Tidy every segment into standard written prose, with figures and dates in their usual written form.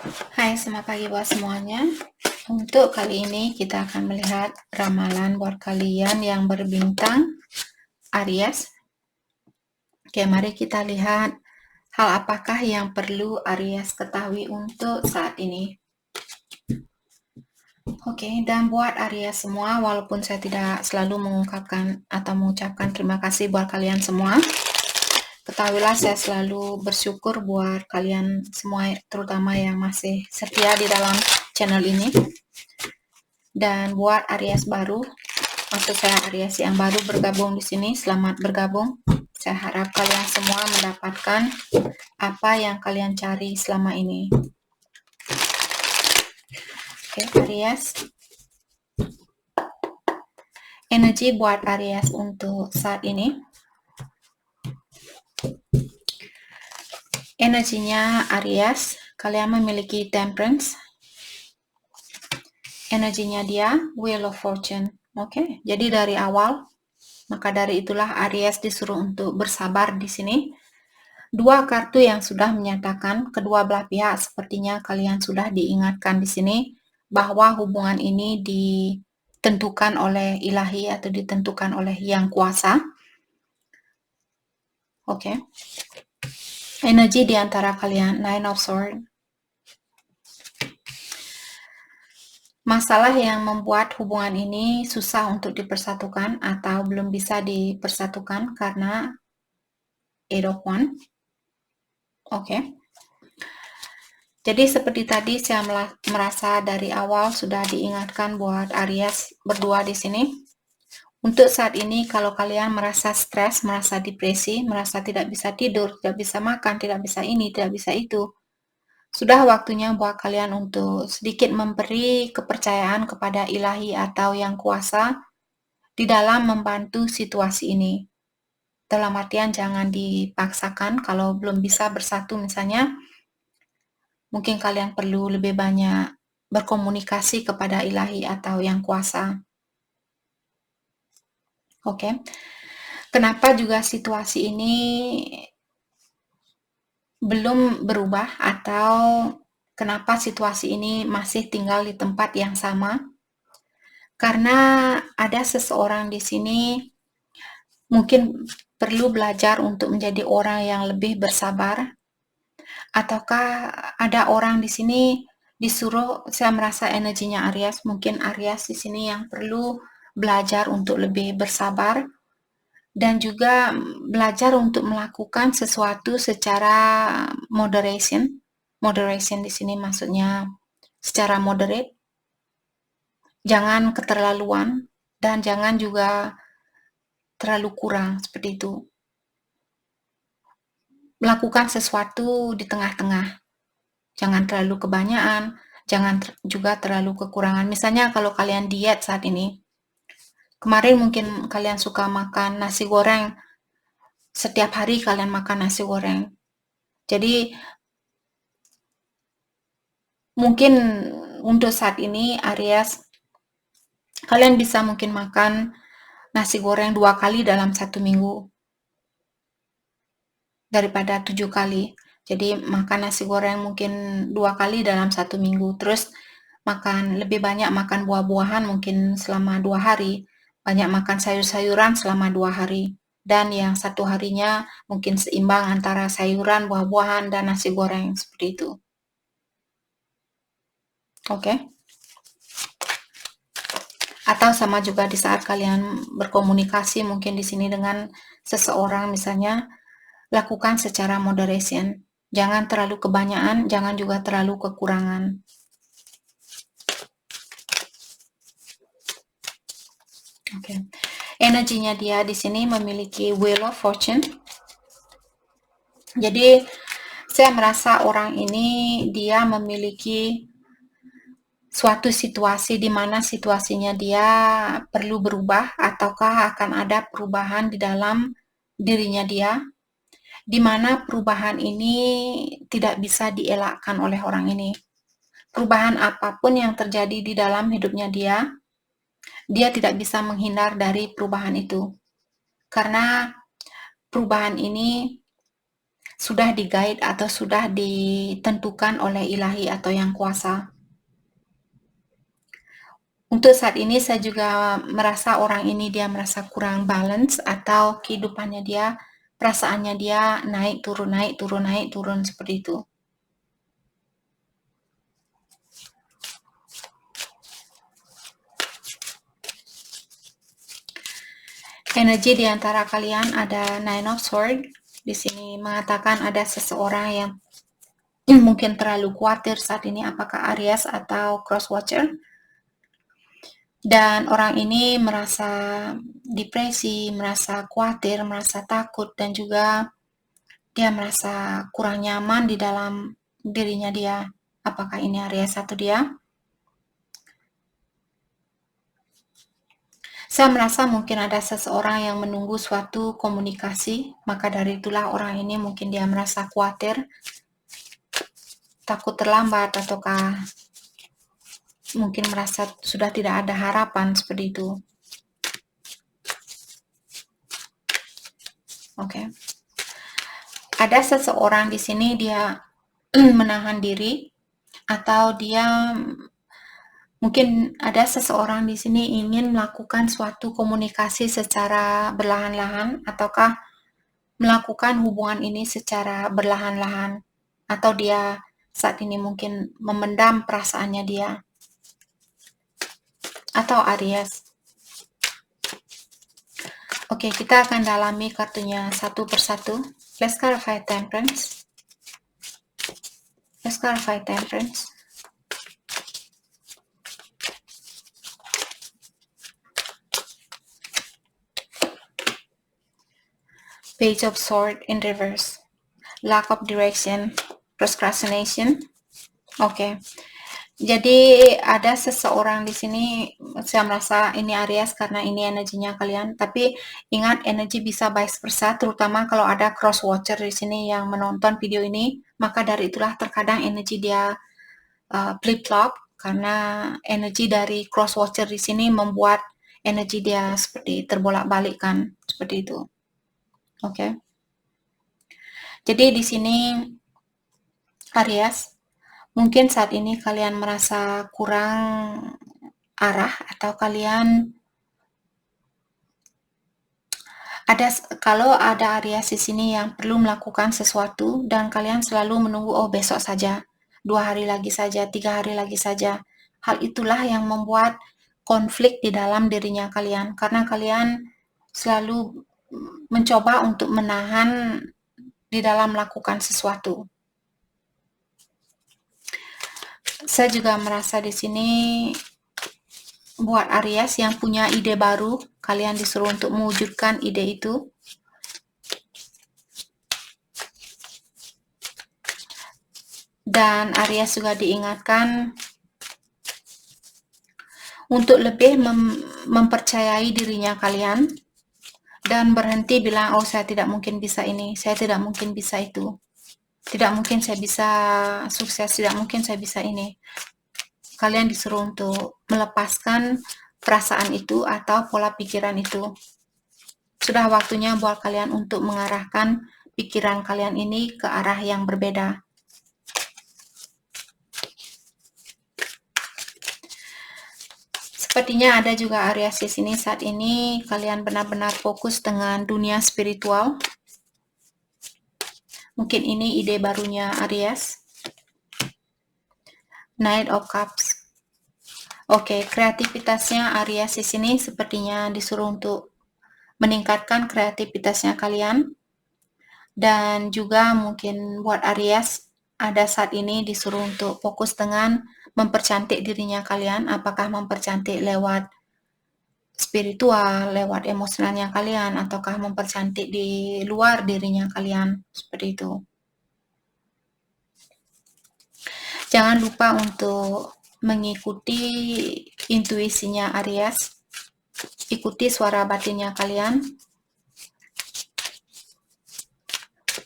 Hai, selamat pagi buat semuanya. Untuk kali ini kita akan melihat ramalan buat kalian yang berbintang Aries. Oke, mari kita lihat hal apakah yang perlu Aries ketahui untuk saat ini. Oke, dan buat Aries semua, walaupun saya tidak selalu mengungkapkan atau mengucapkan terima kasih buat kalian semua, ketahuilah saya selalu bersyukur buat kalian semua, terutama yang masih setia di dalam channel ini. Dan buat Aries baru, maksud saya Aries yang baru bergabung di sini, selamat bergabung. Saya harap kalian semua mendapatkan apa yang kalian cari selama ini. Oke, Aries. Energi buat Aries untuk saat ini. Energinya Aries, kalian memiliki Temperance. Energinya dia Wheel of Fortune. Oke, jadi dari awal, maka dari itulah Aries disuruh untuk bersabar di sini. Dua kartu yang sudah menyatakan kedua belah pihak sepertinya kalian sudah diingatkan di sini bahwa hubungan ini ditentukan oleh ilahi atau ditentukan oleh yang kuasa. Oke. Energi di antara kalian, Nine of Swords. Masalah yang membuat hubungan ini susah untuk dipersatukan atau belum bisa dipersatukan karena Eight of Wands. Oke. Jadi seperti tadi saya merasa dari awal sudah diingatkan buat Aries berdua di sini. Untuk saat ini kalau kalian merasa stres, merasa depresi, merasa tidak bisa tidur, tidak bisa makan, tidak bisa ini, tidak bisa itu, sudah waktunya buat kalian untuk sedikit memberi kepercayaan kepada ilahi atau yang kuasa di dalam membantu situasi ini. Dalam artian jangan dipaksakan kalau belum bisa bersatu misalnya. Mungkin kalian perlu lebih banyak berkomunikasi kepada ilahi atau yang kuasa. Oke. Kenapa juga situasi ini belum berubah atau kenapa situasi ini masih tinggal di tempat yang sama? Karena ada seseorang di sini mungkin perlu belajar untuk menjadi orang yang lebih bersabar. Ataukah ada orang di sini disuruh, saya merasa energinya Aries, mungkin Aries di sini yang perlu belajar untuk lebih bersabar dan juga belajar untuk melakukan sesuatu secara moderation. Moderation di sini maksudnya secara moderate. Jangan keterlaluan dan jangan juga terlalu kurang seperti itu. Melakukan sesuatu di tengah-tengah. Jangan terlalu kebanyakan, jangan juga terlalu kekurangan. Misalnya kalau kalian diet saat ini, kemarin mungkin kalian suka makan nasi goreng, setiap hari kalian makan nasi goreng. Jadi mungkin untuk saat ini Aries, kalian bisa mungkin makan nasi goreng 2 kali dalam 1 minggu daripada 7 kali. Jadi makan nasi goreng mungkin 2 kali dalam 1 minggu. Terus lebih banyak makan buah-buahan mungkin selama 2 hari. Banyak makan sayur-sayuran selama 2 hari. Dan yang 1 harinya mungkin seimbang antara sayuran, buah-buahan, dan nasi goreng. Seperti itu. Oke. Atau sama juga di saat kalian berkomunikasi mungkin di sini dengan seseorang misalnya, lakukan secara moderation. Jangan terlalu kebanyakan, jangan juga terlalu kekurangan. Oke. Energinya dia di sini memiliki Wheel of Fortune. Jadi saya merasa orang ini dia memiliki suatu situasi di mana situasinya dia perlu berubah ataukah akan ada perubahan di dalam dirinya dia, di mana perubahan ini tidak bisa dielakkan oleh orang ini. Perubahan apapun yang terjadi di dalam hidupnya dia tidak bisa menghindar dari perubahan itu. Karena perubahan ini sudah di-guide atau sudah ditentukan oleh ilahi atau yang kuasa. Untuk saat ini saya juga merasa orang ini dia merasa kurang balance atau kehidupannya dia, perasaannya dia naik turun seperti itu. Energi di antara kalian ada Nine of Swords. Di sini mengatakan ada seseorang yang mungkin terlalu khawatir saat ini, apakah Aries atau Cross Watcher. Dan orang ini merasa depresi, merasa khawatir, merasa takut, dan juga dia merasa kurang nyaman di dalam dirinya dia. Apakah ini Aries atau dia? Saya merasa mungkin ada seseorang yang menunggu suatu komunikasi, maka dari itulah orang ini mungkin dia merasa khawatir, takut terlambat, ataukah mungkin merasa sudah tidak ada harapan seperti itu. Oke. Ada seseorang di sini dia menahan diri, atau dia mungkin ada seseorang di sini ingin melakukan suatu komunikasi secara berlahan-lahan, ataukah melakukan hubungan ini secara berlahan-lahan, atau dia saat ini mungkin memendam perasaannya dia. Atau Aries. Oke, kita akan dalami kartunya satu persatu. Let's clarify Temperance. Let's clarify Temperance. Page of Swords in reverse. Lack of direction. Procrastination. Oke. Jadi ada seseorang di sini, saya merasa ini Aries karena ini energinya kalian. Tapi ingat, energi bisa vice versa, terutama kalau ada cross watcher di sini yang menonton video ini, maka dari itulah terkadang energi dia flip-flop, karena energi dari cross watcher di sini membuat energi dia seperti terbolak-balik kan, seperti itu. Oke. Jadi di sini Aries, mungkin saat ini kalian merasa kurang arah, atau kalian kalau ada Aries di sini yang perlu melakukan sesuatu dan kalian selalu menunggu, oh besok saja, 2 hari lagi saja, 3 hari lagi saja. Hal itulah yang membuat konflik di dalam dirinya kalian, karena kalian selalu mencoba untuk menahan di dalam melakukan sesuatu. Saya juga merasa di sini buat Aries yang punya ide baru, kalian disuruh untuk mewujudkan ide itu. Dan Aries juga diingatkan untuk lebih mempercayai dirinya kalian dan berhenti bilang, oh saya tidak mungkin bisa ini, saya tidak mungkin bisa itu, tidak mungkin saya bisa sukses, tidak mungkin saya bisa ini. Kalian disuruh untuk melepaskan perasaan itu atau pola pikiran itu. Sudah waktunya buat kalian untuk mengarahkan pikiran kalian ini ke arah yang berbeda. Sepertinya ada juga Aries di sini saat ini kalian benar-benar fokus dengan dunia spiritual. Mungkin ini ide barunya Aries. Knight of Cups. Oke, kreativitasnya Aries di sini sepertinya disuruh untuk meningkatkan kreativitasnya kalian. Dan juga mungkin buat Aries ada saat ini disuruh untuk fokus dengan mempercantik dirinya kalian, apakah mempercantik lewat spiritual, lewat emosionalnya kalian, ataukah mempercantik di luar dirinya kalian, seperti itu. Jangan lupa untuk mengikuti intuisinya Aries, ikuti suara batinnya kalian.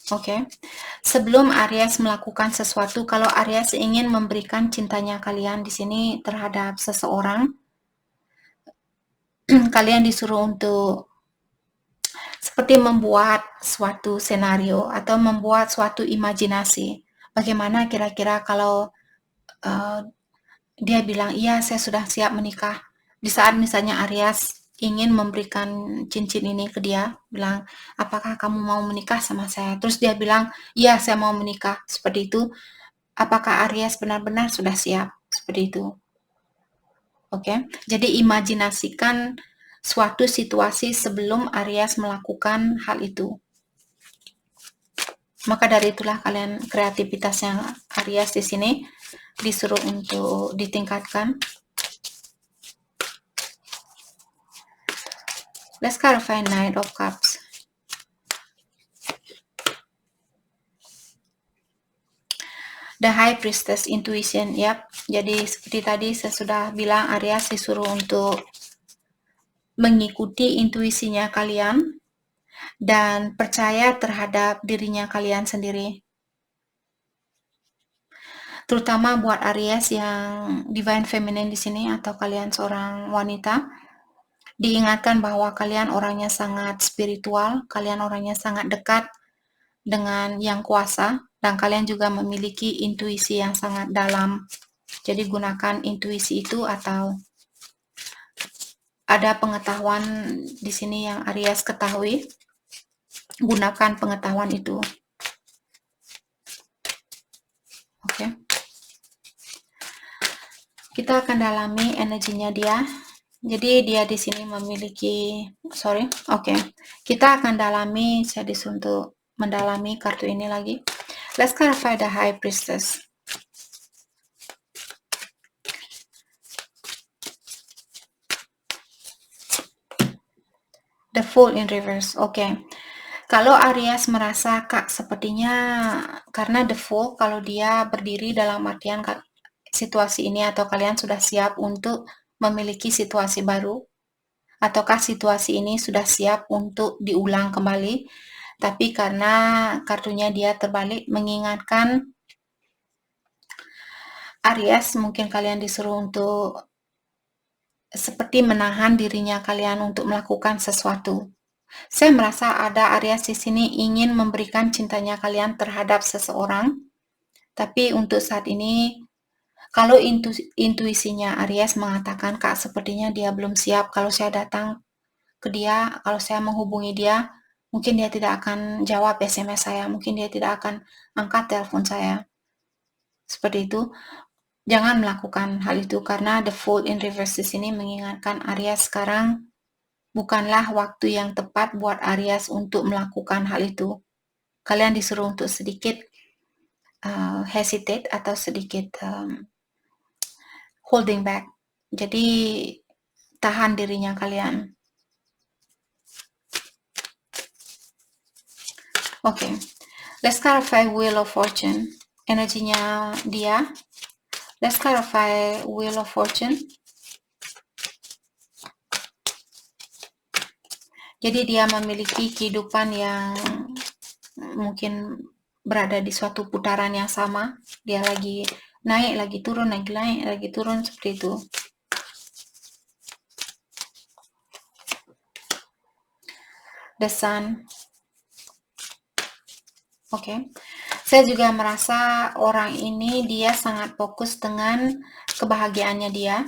Oke. Sebelum Aries melakukan sesuatu, kalau Aries ingin memberikan cintanya kalian di sini terhadap seseorang, kalian disuruh untuk seperti membuat suatu senario atau membuat suatu imajinasi. Bagaimana kira-kira kalau dia bilang, iya saya sudah siap menikah. Di saat misalnya Aries ingin memberikan cincin ini ke dia, bilang, apakah kamu mau menikah sama saya? Terus dia bilang, iya saya mau menikah. Seperti itu, apakah Aries benar-benar sudah siap? Seperti itu. Oke, jadi imajinasikan suatu situasi sebelum Aries melakukan hal itu. Maka dari itulah kalian kreativitasnya Aries di sini disuruh untuk ditingkatkan. Let's clarify Knight of Cups. The High Priestess Intuition, yap. Jadi seperti tadi saya sudah bilang, Aries disuruh untuk mengikuti intuisinya kalian dan percaya terhadap dirinya kalian sendiri. Terutama buat Aries yang Divine Feminine di sini atau kalian seorang wanita, diingatkan bahwa kalian orangnya sangat spiritual, kalian orangnya sangat dekat dengan Yang Kuasa, dan kalian juga memiliki intuisi yang sangat dalam. Jadi gunakan intuisi itu atau ada pengetahuan di sini yang Aries ketahui, gunakan pengetahuan itu. Oke. Kita akan dalami energinya dia. Jadi dia di sini memiliki, oke. Kita akan dalami, saya disuruh untuk mendalami kartu ini lagi. Let's clarify the High Priestess. The Fool in reverse. Oke. Kalau Aries merasa Kak sepertinya karena the Fool, kalau dia berdiri dalam artian situasi ini atau kalian sudah siap untuk memiliki situasi baru, ataukah situasi ini sudah siap untuk diulang kembali, tapi karena kartunya dia terbalik mengingatkan Aries, mungkin kalian disuruh untuk seperti menahan dirinya kalian untuk melakukan sesuatu. Saya merasa ada Aries di sini ingin memberikan cintanya kalian terhadap seseorang, tapi untuk saat ini, kalau intuisinya Aries mengatakan, Kak, sepertinya dia belum siap. Kalau saya datang ke dia, kalau saya menghubungi dia, mungkin dia tidak akan jawab SMS saya, mungkin dia tidak akan angkat telepon saya. Seperti itu. Jangan melakukan hal itu karena the Fool in reverse di sini mengingatkan Aries sekarang bukanlah waktu yang tepat buat Aries untuk melakukan hal itu. Kalian disuruh untuk sedikit hesitate atau sedikit holding back. Jadi tahan dirinya kalian. Oke. Let's clarify Wheel of Fortune. Energinya dia. Let's clarify Wheel of Fortune. Jadi dia memiliki kehidupan yang mungkin berada di suatu putaran yang sama. Dia lagi naik, lagi turun, lagi turun, seperti itu. The Sun. Oke. Saya juga merasa orang ini dia sangat fokus dengan kebahagiaannya dia.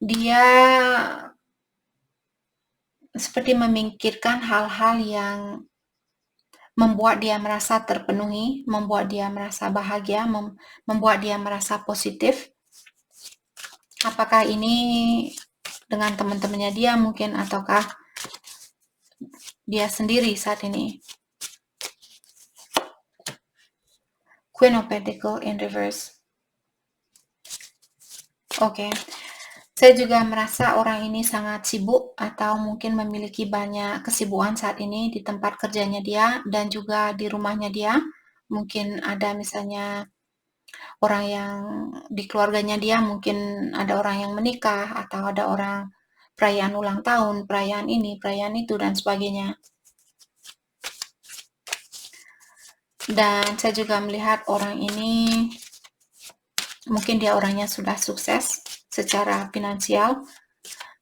Dia seperti memikirkan hal-hal yang membuat dia merasa terpenuhi, membuat dia merasa bahagia, membuat dia merasa positif. Apakah ini dengan teman-temannya dia mungkin, ataukah dia sendiri saat ini. Queen of Pentacles in reverse. Oke. Saya juga merasa orang ini sangat sibuk atau mungkin memiliki banyak kesibukan saat ini di tempat kerjanya dia dan juga di rumahnya dia. Mungkin ada misalnya orang yang di keluarganya dia, mungkin ada orang yang menikah atau ada orang perayaan ulang tahun, perayaan ini, perayaan itu, dan sebagainya. Dan saya juga melihat orang ini mungkin dia orangnya sudah sukses secara finansial,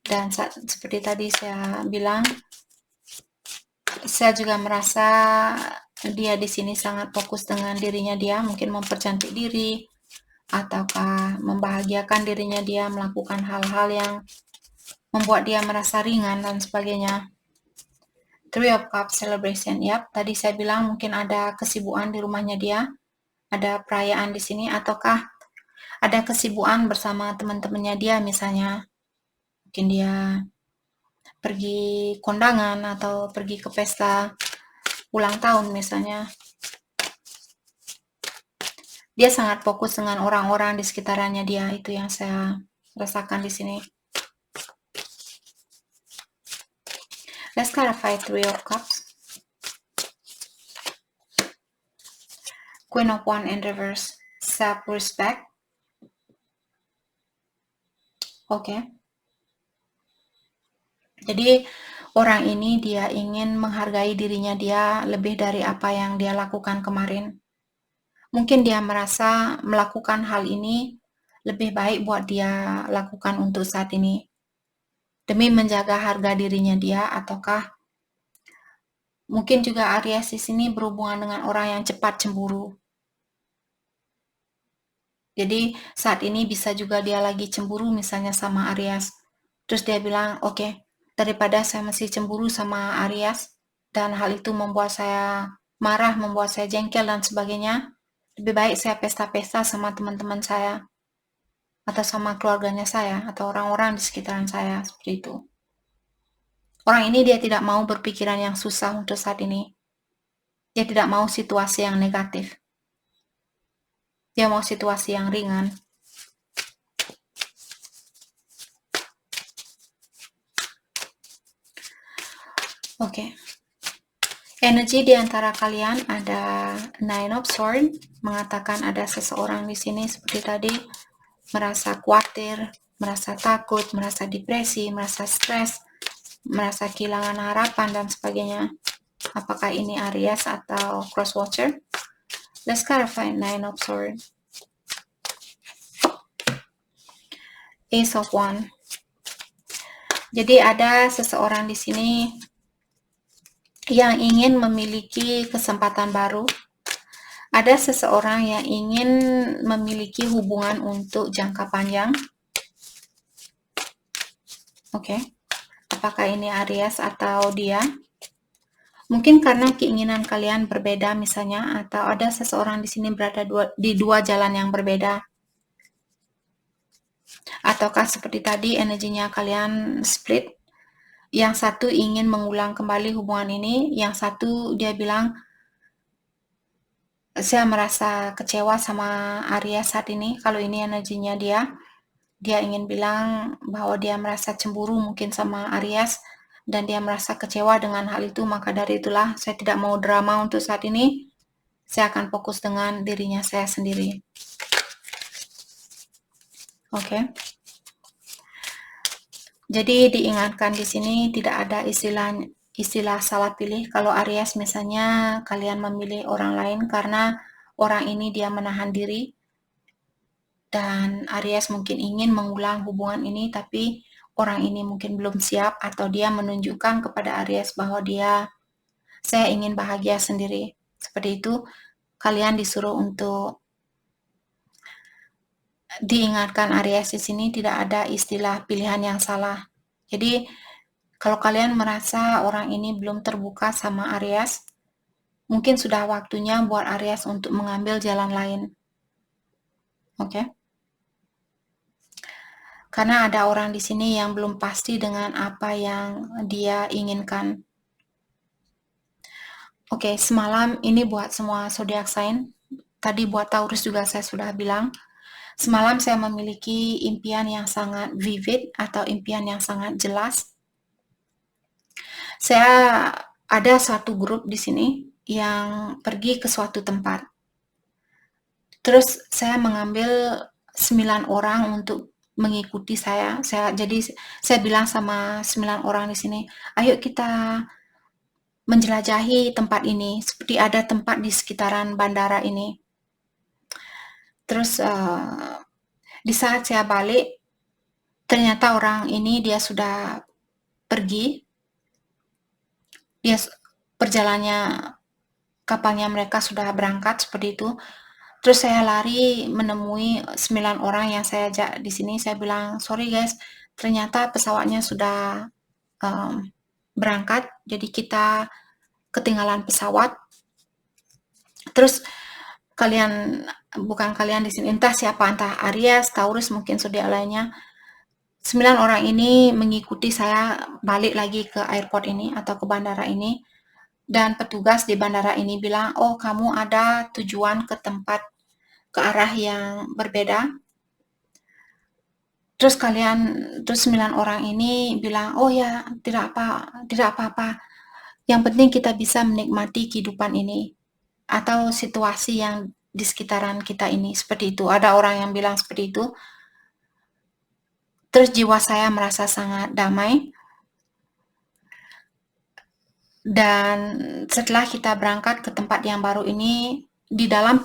dan seperti tadi saya bilang, Saya juga merasa dia di sini sangat fokus dengan dirinya dia, mungkin mempercantik diri, ataukah membahagiakan dirinya dia, melakukan hal-hal yang membuat dia merasa ringan dan sebagainya. Three of Cups celebration, yap. Tadi saya bilang mungkin ada kesibukan di rumahnya dia, ada perayaan di sini, ataukah ada kesibukan bersama teman-temannya dia misalnya. Mungkin dia pergi kondangan atau pergi ke pesta ulang tahun misalnya. Dia sangat fokus dengan orang-orang di sekitarannya dia, itu yang saya rasakan di sini. Let's clarify Three of Cups. Queen of Wands in reverse, self-respect. Oke. Jadi orang ini dia ingin menghargai dirinya dia lebih dari apa yang dia lakukan kemarin. Mungkin dia merasa melakukan hal ini lebih baik buat dia lakukan untuk saat ini. Demi menjaga harga dirinya dia, ataukah mungkin juga Aries di sini berhubungan dengan orang yang cepat cemburu. Jadi saat ini bisa juga dia lagi cemburu misalnya sama Aries. Terus dia bilang, oke, daripada saya masih cemburu sama Aries, dan hal itu membuat saya marah, membuat saya jengkel dan sebagainya, lebih baik saya pesta-pesta sama teman-teman saya, atau sama keluarganya saya, atau orang-orang di sekitaran saya, seperti itu. Orang ini dia tidak mau berpikiran yang susah untuk saat ini. Dia tidak mau situasi yang negatif. Dia mau situasi yang ringan. Oke. Energi di antara kalian ada Nine of Swords, mengatakan ada seseorang di sini seperti tadi, merasa khawatir, merasa takut, merasa depresi, merasa stres, merasa kehilangan harapan dan sebagainya. Apakah ini Aries atau Cross Watcher? Let's clarify Nine of Swords. Ace of Wands. Jadi ada seseorang di sini yang ingin memiliki kesempatan baru. Ada seseorang yang ingin memiliki hubungan untuk jangka panjang. Oke. Apakah ini Aries atau dia? Mungkin karena keinginan kalian berbeda misalnya, atau ada seseorang di sini berada di dua jalan yang berbeda. Ataukah seperti tadi energinya kalian split, yang satu ingin mengulang kembali hubungan ini, yang satu dia bilang, saya merasa kecewa sama Aries saat ini. Kalau ini energinya dia ingin bilang bahwa dia merasa cemburu mungkin sama Aries, dan dia merasa kecewa dengan hal itu, maka dari itulah saya tidak mau drama untuk saat ini, saya akan fokus dengan dirinya saya sendiri. Oke. Jadi diingatkan di sini tidak ada istilah salah pilih. Kalau Aries misalnya kalian memilih orang lain karena orang ini dia menahan diri, dan Aries mungkin ingin mengulang hubungan ini, tapi orang ini mungkin belum siap, atau dia menunjukkan kepada Aries bahwa saya ingin bahagia sendiri. Seperti itu, kalian disuruh untuk diingatkan Aries di sini tidak ada istilah pilihan yang salah. Jadi, kalau kalian merasa orang ini belum terbuka sama Aries, mungkin sudah waktunya buat Aries untuk mengambil jalan lain. Oke? Karena ada orang di sini yang belum pasti dengan apa yang dia inginkan. Oke, semalam ini buat semua zodiac sign. Tadi buat Taurus juga saya sudah bilang. Semalam saya memiliki impian yang sangat vivid atau impian yang sangat jelas. Saya ada satu grup di sini yang pergi ke suatu tempat. Terus saya mengambil 9 orang untuk mengikuti saya. Jadi saya bilang sama 9 orang di sini, ayo kita menjelajahi tempat ini, seperti ada tempat di sekitaran bandara ini. Terus di saat saya balik, ternyata orang ini dia sudah pergi. perjalanannya kapalnya mereka sudah berangkat seperti itu. Terus saya lari menemui 9 orang yang saya ajak di sini. Saya bilang, sorry guys, ternyata pesawatnya sudah berangkat, jadi kita ketinggalan pesawat. Terus bukan kalian di sini, entah siapa, entah Aries, Taurus, mungkin zodiak lainnya. 9 orang ini mengikuti saya balik lagi ke airport ini atau ke bandara ini. Dan petugas di bandara ini bilang, oh kamu ada tujuan ke tempat, ke arah yang berbeda. Terus 9 orang ini bilang, oh ya tidak apa-apa. Yang penting kita bisa menikmati kehidupan ini atau situasi yang di sekitaran kita ini, seperti itu. Ada orang yang bilang seperti itu. Terus jiwa saya merasa sangat damai. Dan setelah kita berangkat ke tempat yang baru ini, di dalam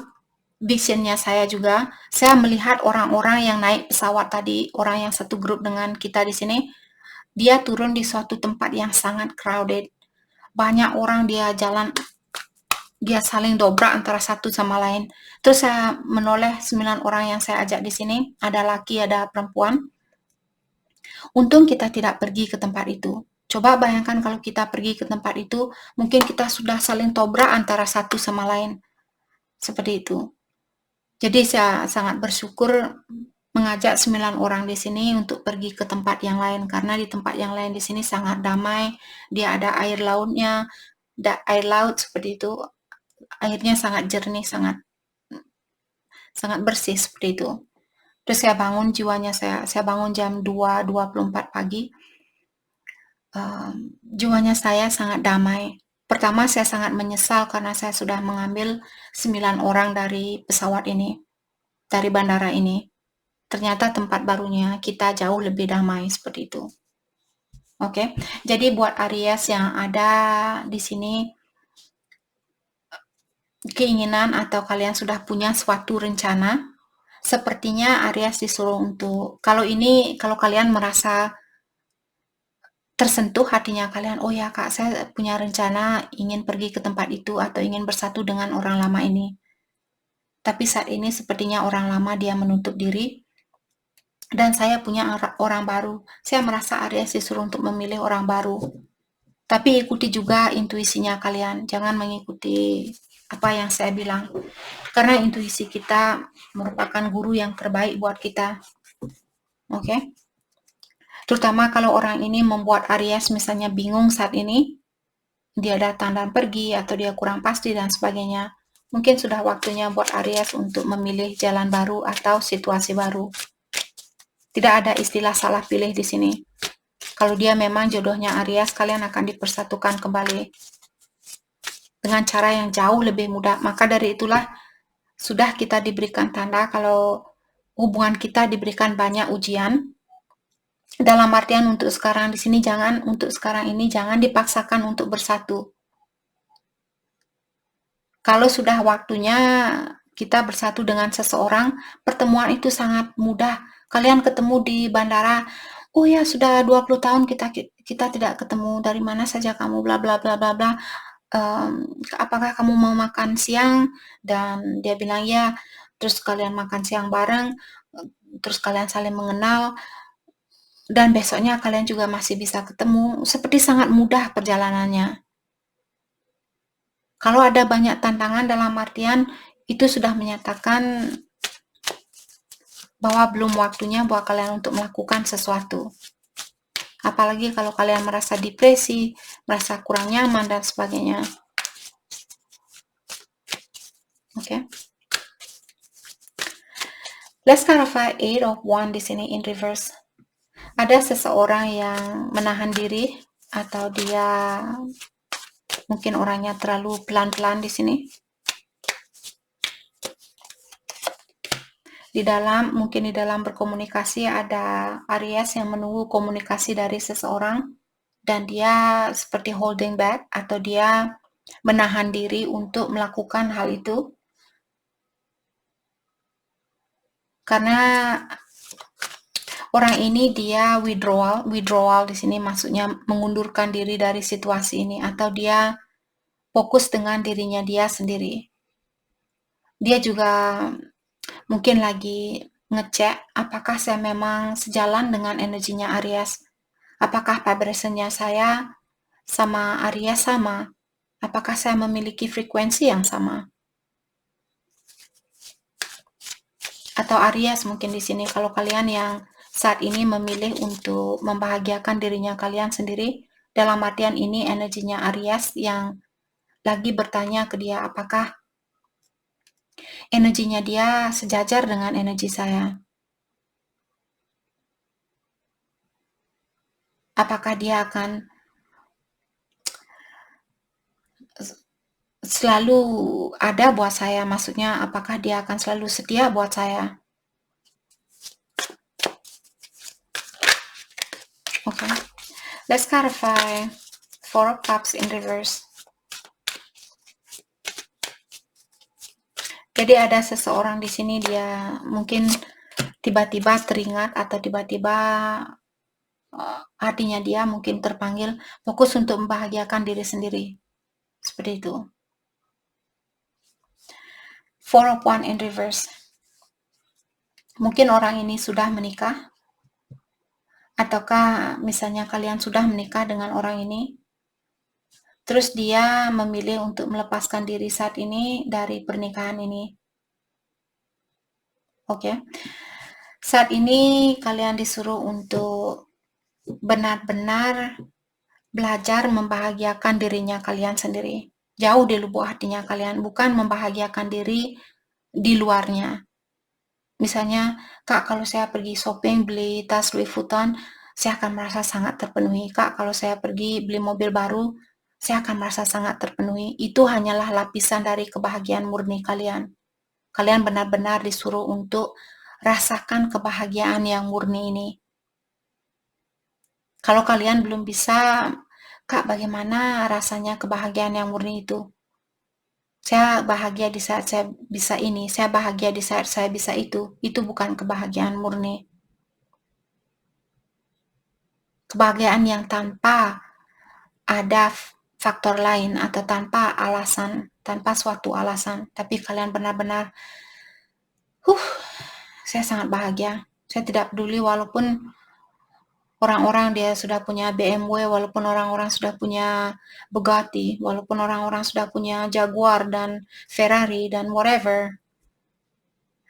visionnya saya juga, saya melihat orang-orang yang naik pesawat tadi, orang yang satu grup dengan kita di sini, dia turun di suatu tempat yang sangat crowded. Banyak orang, dia saling dobrak antara satu sama lain. Terus saya menoleh 9 orang yang saya ajak di sini, ada laki, ada perempuan. Untung kita tidak pergi ke tempat itu. Coba bayangkan kalau kita pergi ke tempat itu, mungkin kita sudah saling tobrak antara satu sama lain. Seperti itu. Jadi saya sangat bersyukur mengajak 9 orang di sini untuk pergi ke tempat yang lain, karena di tempat yang lain di sini sangat damai. Dia ada air lautnya, air laut seperti itu. Airnya sangat jernih, sangat bersih seperti itu. Terus saya bangun, saya bangun jam 2.24 pagi. Jiwanya saya sangat damai. Pertama, saya sangat menyesal karena saya sudah mengambil 9 orang dari pesawat ini, dari bandara ini. Ternyata tempat barunya kita jauh lebih damai seperti itu. Oke, jadi buat Aries yang ada di sini, keinginan atau kalian sudah punya suatu rencana, sepertinya Aries disuruh untuk, kalau kalian merasa tersentuh hatinya kalian, oh ya kak, saya punya rencana ingin pergi ke tempat itu atau ingin bersatu dengan orang lama ini. Tapi saat ini sepertinya orang lama dia menutup diri dan saya punya orang baru. Saya merasa Aries disuruh untuk memilih orang baru. Tapi ikuti juga intuisinya kalian, jangan mengikuti apa yang saya bilang. Karena intuisi kita merupakan guru yang terbaik buat kita. Oke? Terutama kalau orang ini membuat Aries misalnya bingung saat ini, dia datang dan pergi, atau dia kurang pasti dan sebagainya. Mungkin sudah waktunya buat Aries untuk memilih jalan baru atau situasi baru. Tidak ada istilah salah pilih di sini. Kalau dia memang jodohnya Aries, kalian akan dipersatukan kembali dengan cara yang jauh lebih mudah. Maka dari itulah sudah kita diberikan tanda kalau hubungan kita diberikan banyak ujian. Dalam artian untuk sekarang ini jangan dipaksakan untuk bersatu. Kalau sudah waktunya kita bersatu dengan seseorang, pertemuan itu sangat mudah. Kalian ketemu di bandara, oh ya sudah 20 tahun kita tidak ketemu, dari mana saja kamu, bla bla bla bla bla. Apakah kamu mau makan siang? Dan dia bilang ya, terus kalian makan siang bareng, terus kalian saling mengenal, dan besoknya kalian juga masih bisa ketemu, seperti sangat mudah perjalanannya. Kalau ada banyak tantangan dalam artian itu sudah menyatakan bahwa belum waktunya buat kalian untuk melakukan sesuatu. Apalagi kalau kalian merasa depresi, merasa kurang nyaman dan sebagainya. Oke. Let's clarify 8 of 1 di sini in reverse. Ada seseorang yang menahan diri atau dia mungkin orangnya terlalu pelan-pelan di sini. Mungkin di dalam berkomunikasi ada Aries yang menunggu komunikasi dari seseorang dan dia seperti holding back atau dia menahan diri untuk melakukan hal itu. Karena orang ini dia withdrawal di sini maksudnya mengundurkan diri dari situasi ini, atau dia fokus dengan dirinya dia sendiri. Dia juga mungkin lagi ngecek apakah saya memang sejalan dengan energinya Aries. Apakah vibration-nya saya sama Aries sama? Apakah saya memiliki frekuensi yang sama? Atau Aries mungkin di sini kalau kalian yang saat ini memilih untuk membahagiakan dirinya kalian sendiri, dalam artian ini energinya Aries yang lagi bertanya ke dia apakah energinya dia sejajar dengan energi saya. Apakah dia akan selalu ada buat saya, maksudnya apakah dia akan selalu setia buat saya. Okay, let's clarify Four of Cups in reverse. Jadi ada seseorang di sini, dia mungkin tiba-tiba teringat atau tiba-tiba hatinya dia mungkin terpanggil fokus untuk membahagiakan diri sendiri. Seperti itu. Four of Wands in reverse. Mungkin orang ini sudah menikah, ataukah misalnya kalian sudah menikah dengan orang ini, terus dia memilih untuk melepaskan diri saat ini dari pernikahan ini. Oke. Saat ini kalian disuruh untuk benar-benar belajar membahagiakan dirinya kalian sendiri. Jauh di lubuk hatinya kalian, bukan membahagiakan diri di luarnya. Misalnya, Kak, kalau saya pergi shopping, beli tas Louis Vuitton, saya akan merasa sangat terpenuhi. Kak, kalau saya pergi beli mobil baru, saya akan merasa sangat terpenuhi. Itu hanyalah lapisan dari kebahagiaan murni kalian. Kalian benar-benar disuruh untuk rasakan kebahagiaan yang murni ini. Kalau kalian belum bisa, Kak, bagaimana rasanya kebahagiaan yang murni itu? Saya bahagia di saat saya bisa ini, saya bahagia di saat saya bisa itu. Itu bukan kebahagiaan murni. Kebahagiaan yang tanpa ada faktor lain atau tanpa alasan, tanpa suatu alasan. Tapi kalian benar-benar, saya sangat bahagia. Saya tidak peduli walaupun orang-orang dia sudah punya BMW, walaupun orang-orang sudah punya Bugatti, walaupun orang-orang sudah punya Jaguar dan Ferrari dan whatever.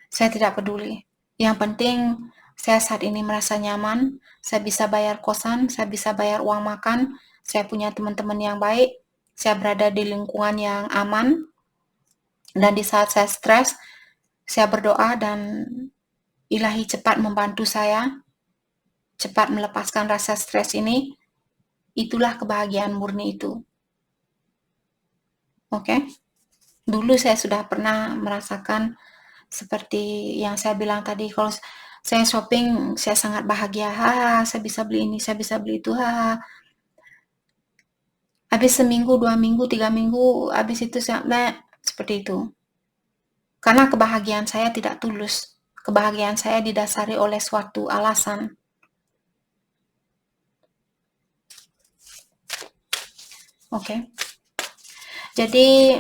Saya tidak peduli. Yang penting saya saat ini merasa nyaman, saya bisa bayar kosan, saya bisa bayar uang makan, saya punya teman-teman yang baik, saya berada di lingkungan yang aman, dan di saat saya stres, saya berdoa dan Ilahi cepat membantu saya, cepat melepaskan rasa stres ini. Itulah kebahagiaan murni itu. Oke? Dulu saya sudah pernah merasakan seperti yang saya bilang tadi, kalau saya shopping, saya sangat bahagia, saya bisa beli ini, saya bisa beli itu, habis seminggu, 2 minggu, 3 minggu, habis itu seperti itu. Karena kebahagiaan saya tidak tulus, kebahagiaan saya didasari oleh suatu alasan. Oke. Jadi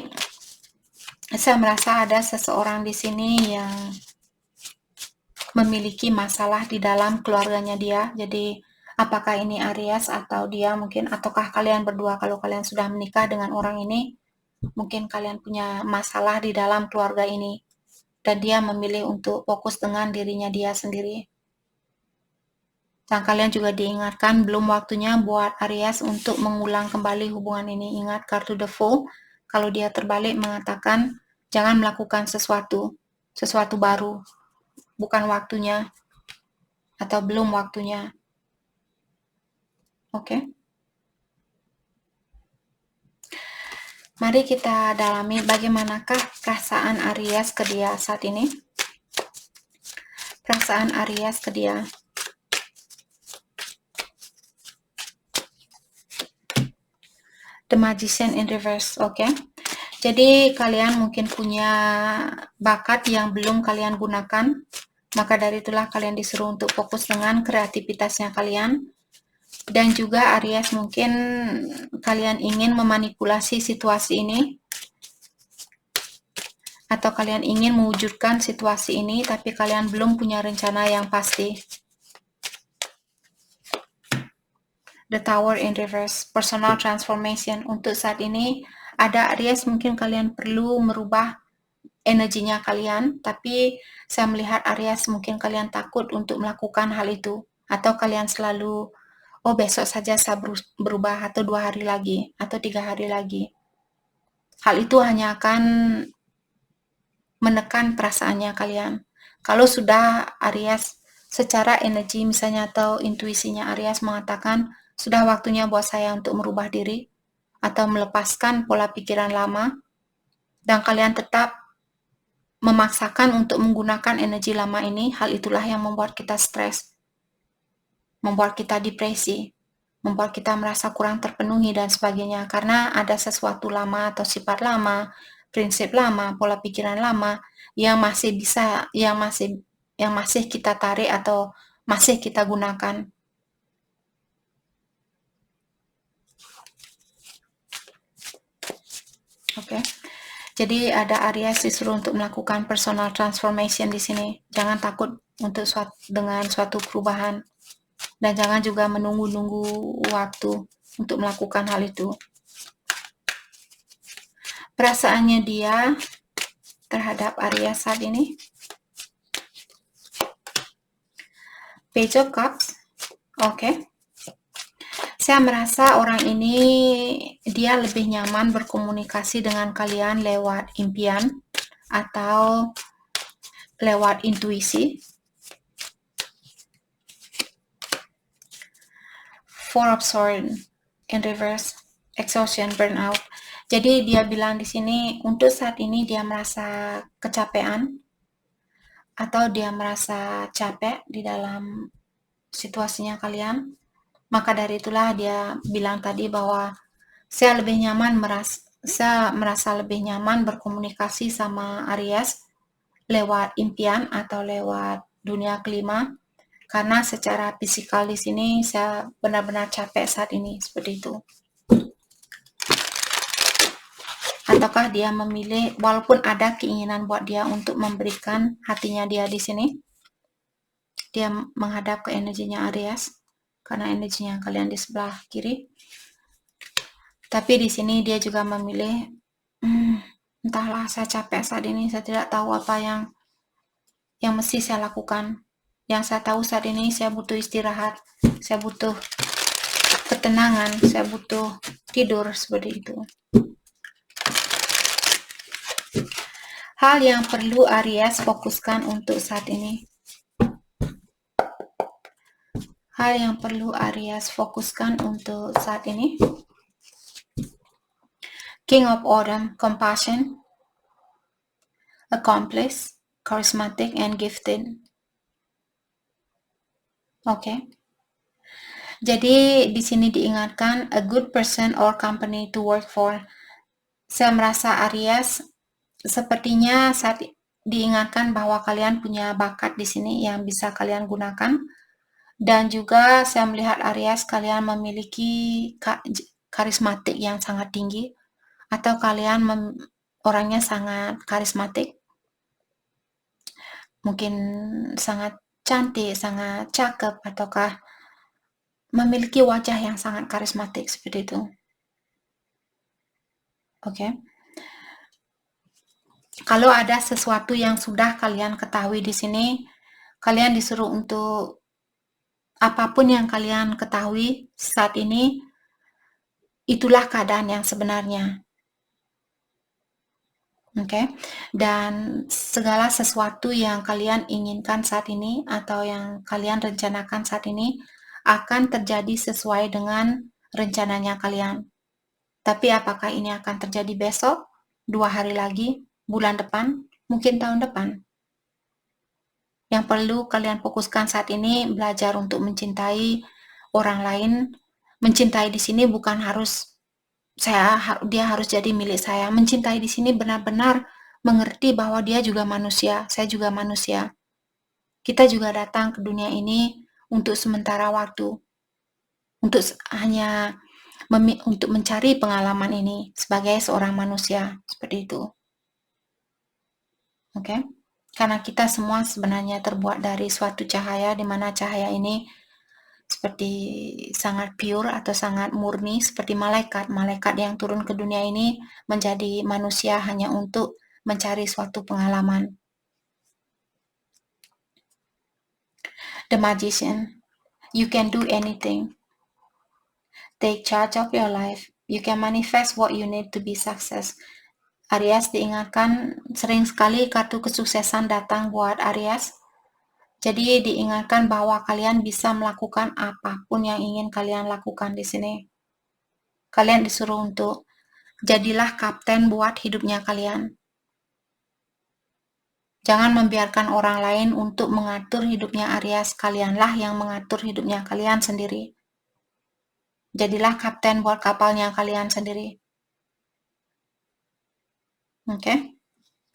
saya merasa ada seseorang di sini yang memiliki masalah di dalam keluarganya dia. Jadi apakah ini Aries atau dia mungkin, ataukah kalian berdua, kalau kalian sudah menikah dengan orang ini, mungkin kalian punya masalah di dalam keluarga ini dan dia memilih untuk fokus dengan dirinya dia sendiri. Dan kalian juga diingatkan belum waktunya buat Aries untuk mengulang kembali hubungan ini. Ingat kartu The Fool, kalau dia terbalik mengatakan jangan melakukan sesuatu baru, bukan waktunya atau belum waktunya. Oke. Mari kita dalami bagaimanakah perasaan Aries ke dia saat ini. Perasaan Aries ke dia. The Magician in reverse, oke. Jadi kalian mungkin punya bakat yang belum kalian gunakan, maka dari itulah kalian disuruh untuk fokus dengan kreativitasnya kalian. Dan juga Aries, mungkin kalian ingin memanipulasi situasi ini, atau kalian ingin mewujudkan situasi ini, tapi kalian belum punya rencana yang pasti. The Tower in Reverse, Personal Transformation. Untuk saat ini, ada Aries, mungkin kalian perlu merubah energinya kalian, tapi saya melihat Aries, mungkin kalian takut untuk melakukan hal itu, atau kalian selalu, oh besok saja saya berubah, atau 2 hari lagi, atau 3 hari lagi. Hal itu hanya akan menekan perasaannya kalian. Kalau sudah Aries secara energi misalnya atau intuisinya Aries mengatakan sudah waktunya buat saya untuk merubah diri atau melepaskan pola pikiran lama, dan kalian tetap memaksakan untuk menggunakan energi lama ini, hal itulah yang membuat kita stres, membuat kita depresi, membuat kita merasa kurang terpenuhi dan sebagainya, karena ada sesuatu lama atau sifat lama, prinsip lama, pola pikiran lama yang masih bisa, yang masih kita tarik atau masih kita gunakan. Oke. Jadi ada Aries disuruh untuk melakukan personal transformation di sini. Jangan takut untuk dengan suatu perubahan, dan jangan juga menunggu-nunggu waktu untuk melakukan hal itu. Perasaannya dia terhadap Aries saat ini. Page of Cups. Oke. Saya merasa orang ini dia lebih nyaman berkomunikasi dengan kalian lewat impian atau lewat intuisi. Four of Swords in reverse, exhaustion, burnout. Jadi dia bilang di sini untuk saat ini dia merasa kecapean atau dia merasa capek di dalam situasinya kalian. Maka dari itulah dia bilang tadi bahwa saya merasa lebih nyaman berkomunikasi sama Aries lewat impian atau lewat dunia kelima, karena secara fisikal di sini saya benar-benar capek saat ini, seperti itu. Ataukah dia memilih, walaupun ada keinginan buat dia untuk memberikan hatinya dia di sini, dia menghadap ke energinya Aries, karena energinya kalian di sebelah kiri. Tapi di sini dia juga memilih, entahlah, saya capek saat ini, saya tidak tahu apa yang mesti saya lakukan. Yang saya tahu saat ini saya butuh istirahat, saya butuh ketenangan, saya butuh tidur, seperti itu. Hal yang perlu Aries fokuskan untuk saat ini. Hal yang perlu Aries fokuskan untuk saat ini. King of Autumn, compassion, accomplished, charismatic, and gifted. Oke. Jadi di sini diingatkan a good person or company to work for. Saya merasa Aries sepertinya saat diingatkan bahwa kalian punya bakat di sini yang bisa kalian gunakan, dan juga saya melihat Aries kalian memiliki karismatik yang sangat tinggi, atau kalian orangnya sangat karismatik, mungkin sangat cantik, sangat cakep, ataukah memiliki wajah yang sangat karismatik, seperti itu. Oke. Kalau ada sesuatu yang sudah kalian ketahui di sini, kalian disuruh untuk apapun yang kalian ketahui saat ini, itulah keadaan yang sebenarnya. Oke. Dan segala sesuatu yang kalian inginkan saat ini atau yang kalian rencanakan saat ini akan terjadi sesuai dengan rencananya kalian. Tapi apakah ini akan terjadi besok, 2 hari lagi, bulan depan, mungkin tahun depan? Yang perlu kalian fokuskan saat ini belajar untuk mencintai orang lain. Mencintai di sini bukan harus dia harus jadi milik saya. Mencintai di sini benar-benar mengerti bahwa dia juga manusia, saya juga manusia. Kita juga datang ke dunia ini untuk sementara waktu. hanya untuk mencari pengalaman ini sebagai seorang manusia, seperti itu. Oke? Karena kita semua sebenarnya terbuat dari suatu cahaya, di mana cahaya ini seperti sangat pure atau sangat murni, seperti malaikat. Malaikat yang turun ke dunia ini menjadi manusia hanya untuk mencari suatu pengalaman. The Magician. You can do anything. Take charge of your life. You can manifest what you need to be success. Aries diingatkan, sering sekali kartu kesuksesan datang buat Aries. Jadi diingatkan bahwa kalian bisa melakukan apapun yang ingin kalian lakukan di sini. Kalian disuruh untuk jadilah kapten buat hidupnya kalian. Jangan membiarkan orang lain untuk mengatur hidupnya Aries. Kalianlah yang mengatur hidupnya kalian sendiri. Jadilah kapten buat kapalnya kalian sendiri. Oke?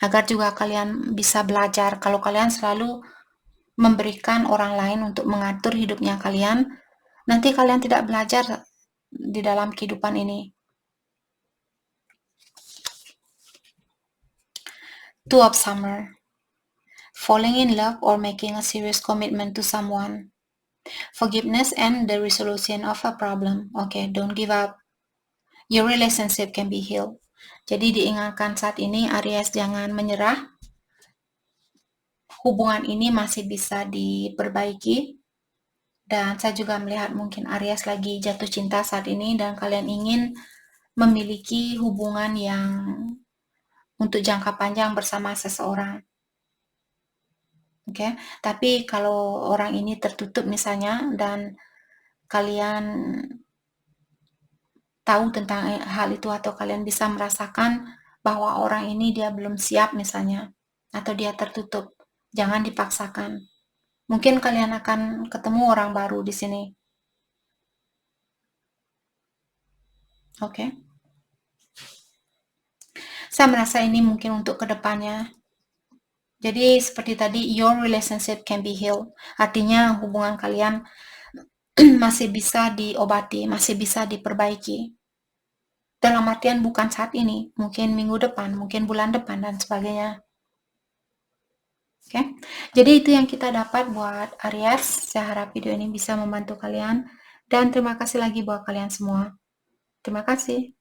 Agar juga kalian bisa belajar. Kalau kalian selalu memberikan orang lain untuk mengatur hidupnya kalian, nanti kalian tidak belajar di dalam kehidupan ini. Two of Summer. Falling in love or making a serious commitment to someone. Forgiveness and the resolution of a problem. Okay, don't give up. Your relationship can be healed. Jadi diingatkan saat ini Aries jangan menyerah. Hubungan ini masih bisa diperbaiki. Dan saya juga melihat mungkin Aries lagi jatuh cinta saat ini dan kalian ingin memiliki hubungan yang untuk jangka panjang bersama seseorang. Oke, tapi kalau orang ini tertutup misalnya dan kalian tahu tentang hal itu atau kalian bisa merasakan bahwa orang ini dia belum siap misalnya atau dia tertutup, jangan dipaksakan. Mungkin kalian akan ketemu orang baru di sini. Oke. Saya merasa ini mungkin untuk kedepannya. Jadi seperti tadi, your relationship can be healed. Artinya hubungan kalian masih bisa diobati, masih bisa diperbaiki. Dalam artian bukan saat ini, mungkin minggu depan, mungkin bulan depan, dan sebagainya. Oke, jadi itu yang kita dapat buat Aries. Saya harap video ini bisa membantu kalian. Dan terima kasih lagi buat kalian semua. Terima kasih.